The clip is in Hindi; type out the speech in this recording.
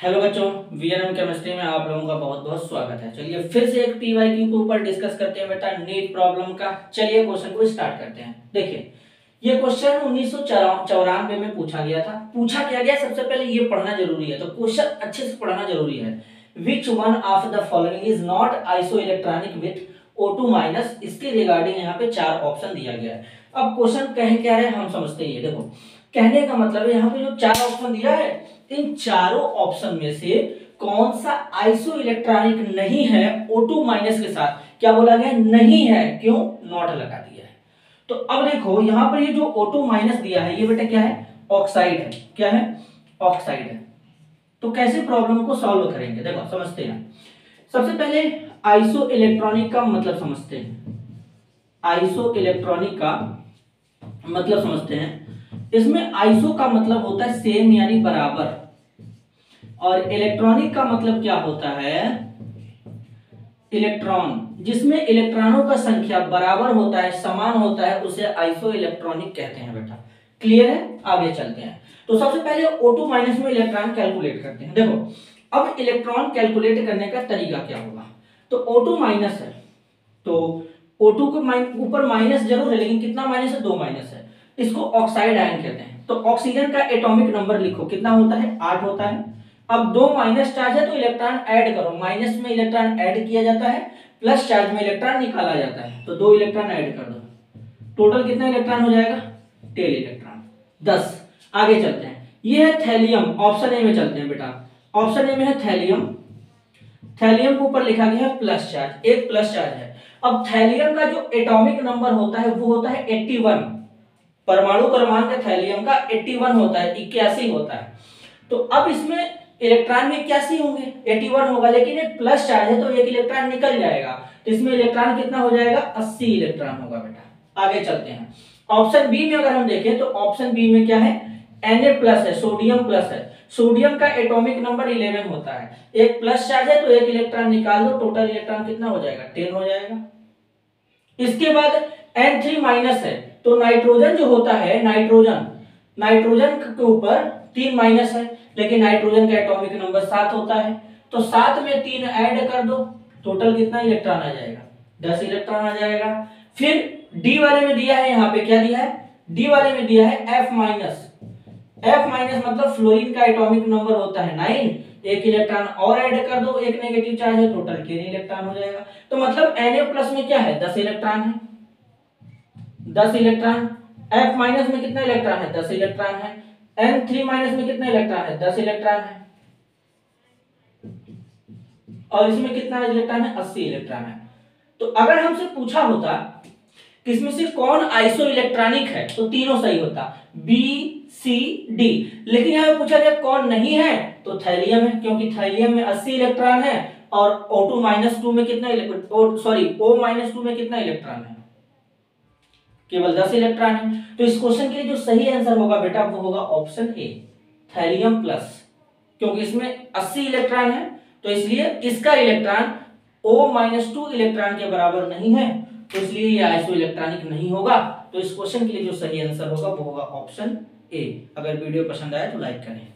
हेलो बच्चों, वीएनएम केमिस्ट्री में आप लोगों का बहुत बहुत स्वागत है। चलिए फिर से एक पीवाईक्यू के ऊपर डिस्कस करते हैं बेटा, नीट प्रॉब्लम का। चलिए क्वेश्चन को स्टार्ट करते हैं। देखिए ये क्वेश्चन 1994 में पूछा गया था। पूछा क्या गया, सबसे पहले ये पढ़ना जरूरी है, तो क्वेश्चन अच्छे से पढ़ना जरूरी है। Which one of the following is not isoelectronic with O2-। इसके रिगार्डिंग यहाँ पे 4 ऑप्शन दिया गया है। अब क्वेश्चन कह क्या रहे हैं हम समझते हैं। देखो कहने का मतलब है यहाँ पे जो 4 ऑप्शन दिया है, इन चारों ऑप्शन में से कौन सा आइसो इलेक्ट्रॉनिक नहीं है O2- के साथ। क्या बोला गया, नहीं है, क्यों, नॉट लगा दिया है। तो अब देखो यहाँ पर ये जो O2- दिया है, ये बेटा क्या है, ऑक्साइड है। क्या है, ऑक्साइड है। तो कैसे प्रॉब्लम को सॉल्व करेंगे, देखो समझते हैं। सबसे पहले आइसो इलेक्ट्रॉनिक का मतलब समझते हैं। आइसो इलेक्ट्रॉनिक का मतलब समझते हैं। इसमें आइसो का मतलब होता है सेम यानी बराबर, और इलेक्ट्रॉनिक का मतलब क्या होता है, इलेक्ट्रॉन। जिसमें इलेक्ट्रॉनों का संख्या बराबर होता है, समान होता है, उसे आइसो इलेक्ट्रॉनिक कहते हैं बेटा। क्लियर है, आगे चलते हैं। तो सबसे पहले O2- में इलेक्ट्रॉन कैलकुलेट करते हैं। देखो अब इलेक्ट्रॉन कैलकुलेट करने का तरीका क्या होगा। तो O2- है, तो O2 के ऊपर माइनस जरूर है, लेकिन कितना माइनस है, 2 माइनस है। इसको ऑक्साइड आयन कहते हैं। तो ऑक्सीजन का एटॉमिक नंबर लिखो, कितना होता है, 8 होता है। अब 2 माइनस चार्ज है तो इलेक्ट्रॉन ऐड करो, माइनस में इलेक्ट्रॉन ऐड किया जाता है, प्लस चार्ज में इलेक्ट्रॉन निकाला जाता है। तो 2 इलेक्ट्रॉन ऐड कर दो, टोटल कितना इलेक्ट्रॉन हो जाएगा, 10 इलेक्ट्रॉन, 10। आगे चलते हैं, ये है थैलियम। ऑप्शन ए में चलते हैं बेटा। ऑप्शन ए में है थैलियम। थैलियम के ऊपर लिखा गया है प्लस चार्ज, एक प्लस चार्ज है। अब थैलियम का जो एटॉमिक नंबर होता है वो होता है 81। परमाणु क्रमांक थैलियम का 81 होता है, 81 होता है। तो अब इसमें इलेक्ट्रॉन में 81 होंगे, 81 होगा, लेकिन एक प्लस चार्ज है तो एक इलेक्ट्रॉन निकल जाएगा। तो इसमें इलेक्ट्रॉन कितना हो जाएगा, 80 इलेक्ट्रॉन होगा बेटा। आगे चलते हैं। ऑप्शन बी में अगर हम देखें तो ऑप्शन बी में क्या है, Na+ है, सोडियम प्लस है। सोडियम का एटॉमिक नंबर 11 होता है, एक प्लस चार्ज है तो एक इलेक्ट्रॉन निकाल दो, टोटल इलेक्ट्रॉन कितना हो जाएगा, 10 हो जाएगा। इसके बाद N3- है, तो नाइट्रोजन जो होता है, नाइट्रोजन के ऊपर 3 माइनस है, लेकिन नाइट्रोजन का एटॉमिक नंबर 7 होता है। तो 7 में 3 ऐड कर दो, टोटल कितना इलेक्ट्रॉन आ जाएगा, 10 इलेक्ट्रॉन आ जाएगा। फिर डी वाले में दिया है, यहाँ पे क्या दिया है, डी वाले में दिया है F-। F- मतलब फ्लोरीन का एटॉमिक नंबर होता है 9, एक इलेक्ट्रॉन और ऐड कर दो, एक नेगेटिव चार्ज है, टोटल 10 इलेक्ट्रॉन हो जाएगा। तो मतलब Na+ में क्या है, 10 इलेक्ट्रॉन है, 10 इलेक्ट्रॉन। F- में कितना इलेक्ट्रॉन है, 10 इलेक्ट्रॉन है। N3- में कितना इलेक्ट्रॉन है, 10 इलेक्ट्रॉन है। और इसमें कितना इलेक्ट्रॉन है, 80 इलेक्ट्रॉन है। तो अगर हमसे पूछा होता कि इसमें से कौन आइसो इलेक्ट्रॉनिक है, तो तीनों सही होता, बी सी डी। लेकिन यहां पूछा गया कौन नहीं है, तो थैलियम है, क्योंकि थैलियम में 80 इलेक्ट्रॉन है और O2- में कितना O- में कितना इलेक्ट्रॉन है, केवल 10 इलेक्ट्रॉन है। तो इस क्वेश्चन के लिए जो सही आंसर होगा बेटा वो होगा ऑप्शन ए, थैलियम प्लस। क्योंकि इसमें 80 इलेक्ट्रॉन है, तो इसलिए इसका इलेक्ट्रॉन O- इलेक्ट्रॉन के बराबर नहीं है, तो इसलिए ये आइसो इलेक्ट्रॉनिक नहीं होगा। तो इस क्वेश्चन के लिए जो सही आंसर होगा वो होगा ऑप्शन ए। अगर वीडियो पसंद आए तो लाइक करें।